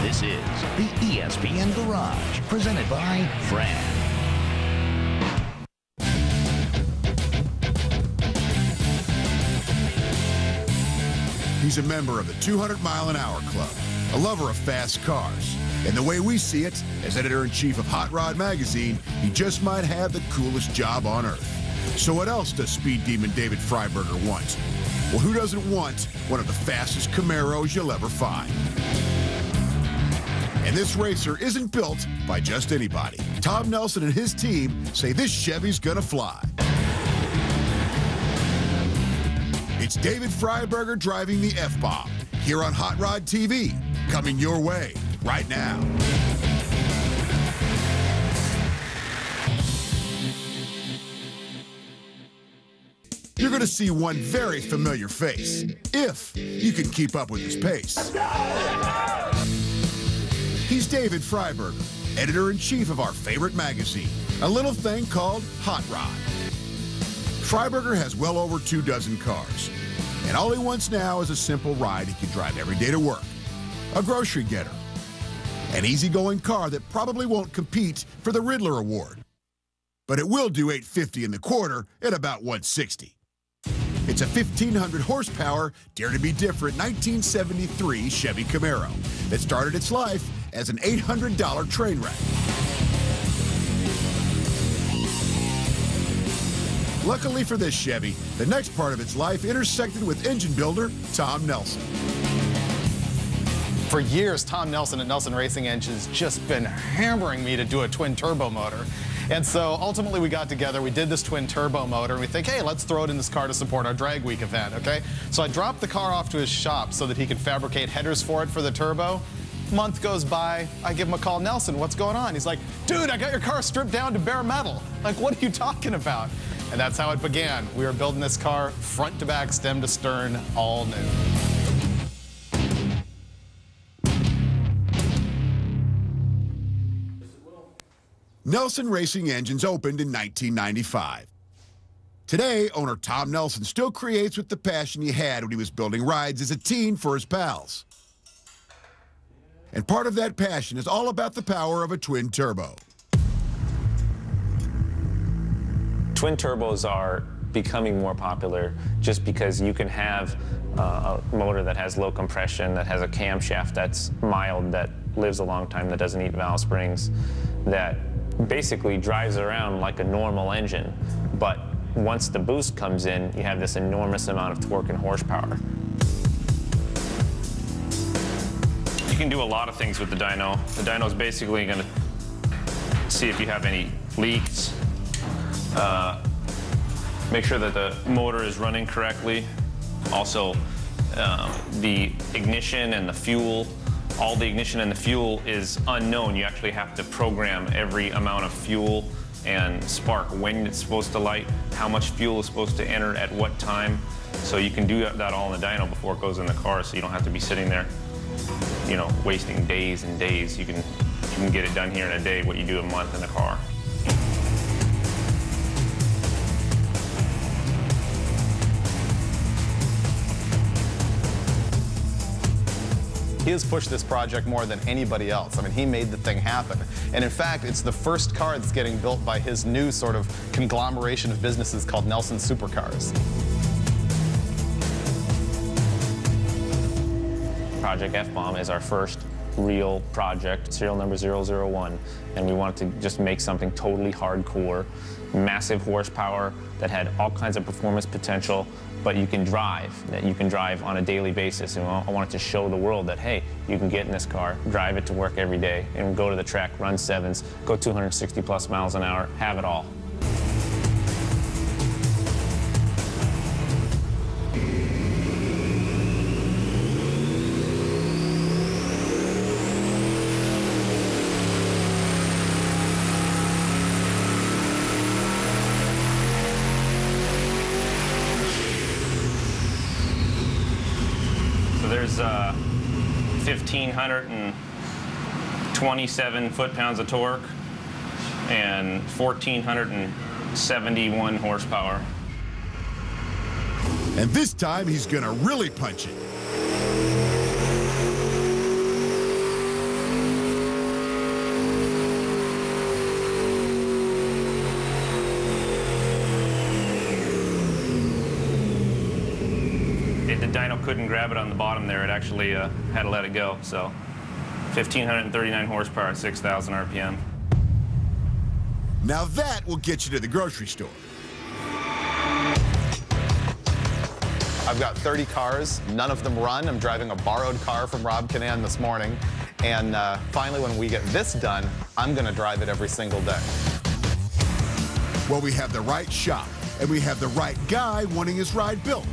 This is the ESPN Garage, presented by Fran. He's a member of the 200-mile-an-hour club, a lover of fast cars. And the way we see it, as editor-in-chief of Hot Rod magazine, he just might have the coolest job on earth. So what else does speed demon David Freiberger want? Well, who doesn't want one of the fastest Camaros you'll ever find? And this racer isn't built by just anybody. Tom Nelson and his team say this Chevy's gonna fly. It's David Freiberger driving the F-Bomb here on Hot Rod TV, coming your way right now. You're going to see one very familiar face, if you can keep up with his pace. He's David Freiberger, editor-in-chief of our favorite magazine, a little thing called Hot Rod. Freiberger has well over 24 cars, and all he wants now is a simple ride he can drive every day to work, a grocery getter, an easygoing car that probably won't compete for the Riddler Award, but it will do $850 in the quarter at about $160. It's a 1,500 horsepower, dare to be different 1973 Chevy Camaro that started its life as an $800 train wreck. Luckily for this Chevy, the next part of its life intersected with engine builder Tom Nelson. For years, Tom Nelson at Nelson Racing Engines just been hammering me to do a twin turbo motor. And so ultimately we got together, we did this twin turbo motor, and we think, hey, let's throw it in this car to support our drag week event, okay? So I dropped the car off to his shop so that he could fabricate headers for it for the turbo. Month goes by, I give him a call, Nelson, what's going on? He's like, dude, I got your car stripped down to bare metal. Like, what are you talking about? And that's how it began. We were building this car front to back, stem to stern, all new. Nelson Racing Engines opened in 1995. Today, owner Tom Nelson still creates with the passion he had when he was building rides as a teen for his pals. And part of that passion is all about the power of a twin turbo. Twin turbos are becoming more popular just because you can have a motor that has low compression, that has a camshaft that's mild, that lives a long time, that doesn't eat valve springs, that basically drives around like a normal engine. But once the boost comes in, you have this enormous amount of torque and horsepower. You can do a lot of things with the dyno. The dyno is basically going to see if you have any leaks, make sure that the motor is running correctly. Also, the ignition and the fuel. All the ignition and the fuel is unknown. You actually have to program every amount of fuel and spark, when it's supposed to light, how much fuel is supposed to enter at what time. So you can do that all in the dyno before it goes in the car, so you don't have to be sitting there, you know, wasting days and days. You can get it done here in a day what you do a month in a car. He has pushed this project more than anybody else. I mean, he made the thing happen. And in fact, it's the first car that's getting built by his new sort of conglomeration of businesses called Nelson Supercars. Project F-Bomb is our first real project, serial number 001, and we wanted to just make something totally hardcore, massive horsepower that had all kinds of performance potential, but you can drive, that you can drive on a daily basis. And I wanted to show the world that, hey, you can get in this car, drive it to work every day, and go to the track, run sevens, go 260 plus miles an hour, have it all. There's 1,527 foot-pounds of torque and 1,471 horsepower. And this time he's gonna really punch it. couldn't grab it on the bottom there. It actually had to let it go. So 1,539 horsepower at 6,000 RPM. Now that will get you to the grocery store. I've got 30 cars, none of them run. I'm driving a borrowed car from Rob Canan this morning. And finally, when we get this done, I'm gonna drive it every single day. Well, we have the right shop, and we have the right guy wanting his ride built.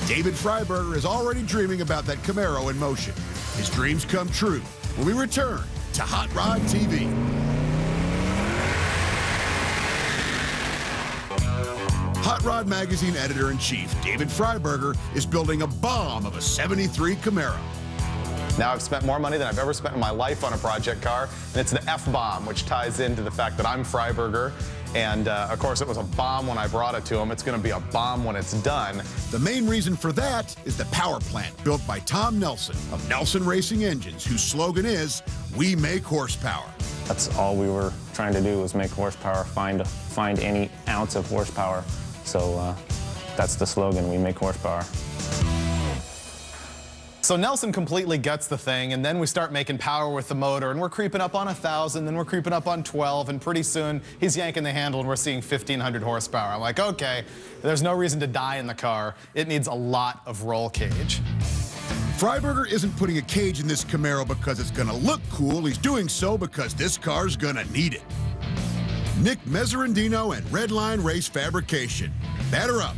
David Freiberger is already dreaming about that Camaro in motion. His dreams come true when we return to Hot Rod TV. Hot Rod Magazine editor-in-chief David Freiberger is building a bomb of a '73 Camaro. Now I've spent more money than I've ever spent in my life on a project car, and it's the F-bomb, which ties into the fact that I'm Freiberger. And of course, it was a bomb when I brought it to him. It's going to be a bomb when it's done. The main reason for that is the power plant built by Tom Nelson of Nelson Racing Engines, whose slogan is, "We make horsepower." That's all we were trying to do was make horsepower, find any ounce of horsepower. So that's the slogan, we make horsepower. So Nelson completely gets the thing, and then we start making power with the motor, and we're creeping up on 1,000, then we're creeping up on 12, and pretty soon he's yanking the handle and we're seeing 1,500 horsepower. I'm like, okay, there's no reason to die in the car. It needs a lot of roll cage. Freiberger isn't putting a cage in this Camaro because it's gonna look cool. He's doing so because this car's gonna need it. Nick Mezzarandino and Redline Race Fabrication. Batter up.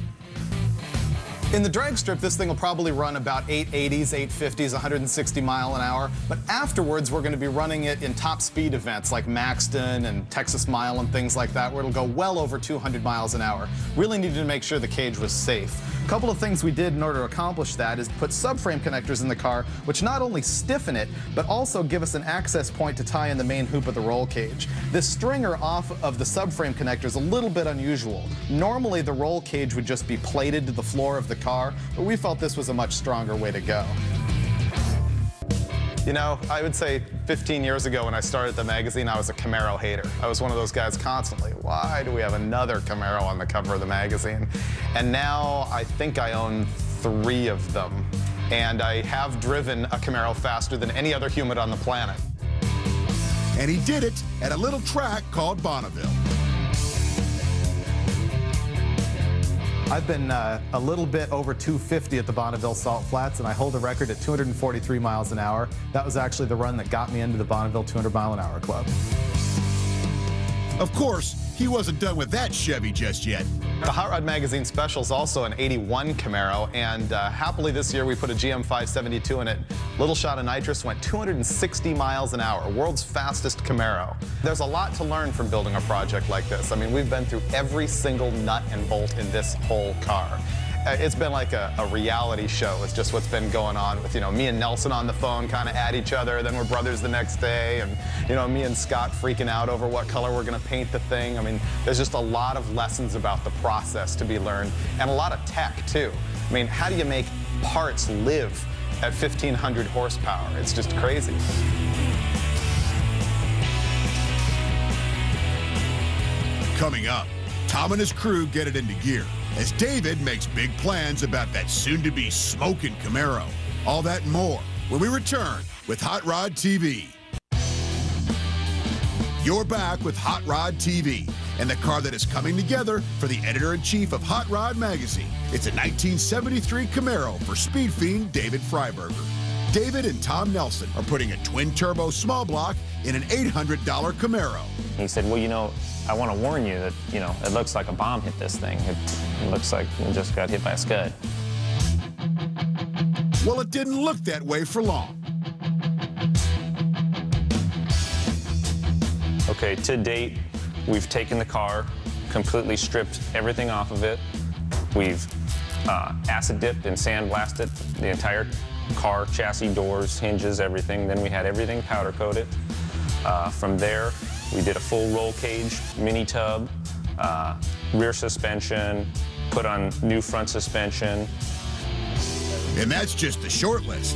In the drag strip, this thing will probably run about 880s, 850s, 160 mile an hour. But afterwards, we're going to be running it in top speed events like Maxton and Texas Mile and things like that, where it'll go well over 200 miles an hour. Really needed to make sure the cage was safe. A couple of things we did in order to accomplish that is put subframe connectors in the car, which not only stiffen it, but also give us an access point to tie in the main hoop of the roll cage. This stringer off of the subframe connector is a little bit unusual. Normally, the roll cage would just be plated to the floor of the car, but we felt this was a much stronger way to go. You know, I would say 15 years ago when I started the magazine, I was a Camaro hater. I was one of those guys constantly, why do we have another Camaro on the cover of the magazine? And now I think I own 3 of them. And I have driven a Camaro faster than any other human on the planet. And he did it at a little track called Bonneville. I've been a little bit over 250 at the Bonneville Salt Flats, and I hold a record at 243 miles an hour. That was actually the run that got me into the Bonneville 200-mile-an-hour club. Of course, he wasn't done with that Chevy just yet. The Hot Rod Magazine special is also an '81 Camaro, and happily this year we put a GM 572 in it. Little shot of nitrous, went 260 miles an hour, world's fastest Camaro. There's a lot to learn from building a project like this. I mean, we've been through every single nut and bolt in this whole car. It's been like a reality show. It's just what's been going on with, you know, me and Nelson on the phone kind of at each other, then we're brothers the next day, and, you know, me and Scott freaking out over what color we're going to paint the thing. I mean, there's just a lot of lessons about the process to be learned, and a lot of tech, too. I mean, how do you make parts live at 1,500 horsepower? It's just crazy. Coming up, Tom and his crew get it into gear as David makes big plans about that soon-to-be smoking Camaro. All that and more when we return with Hot Rod TV. You're back with Hot Rod TV and the car that is coming together for the editor-in-chief of Hot Rod Magazine. It's a 1973 Camaro for speed fiend David Freiberger. David and Tom Nelson are putting a twin-turbo small block in an $800 Camaro. He said, well, you know, I want to warn you that, you know, it looks like a bomb hit this thing. It looks like we just got hit by a Scud. Well, it didn't look that way for long. Okay, to date, we've taken the car, completely stripped everything off of it. We've acid dipped and sandblasted the entire car, chassis, doors, hinges, everything. Then we had everything powder coated. From there, we did a full roll cage, mini tub, rear suspension, put on new front suspension. And that's just the short list.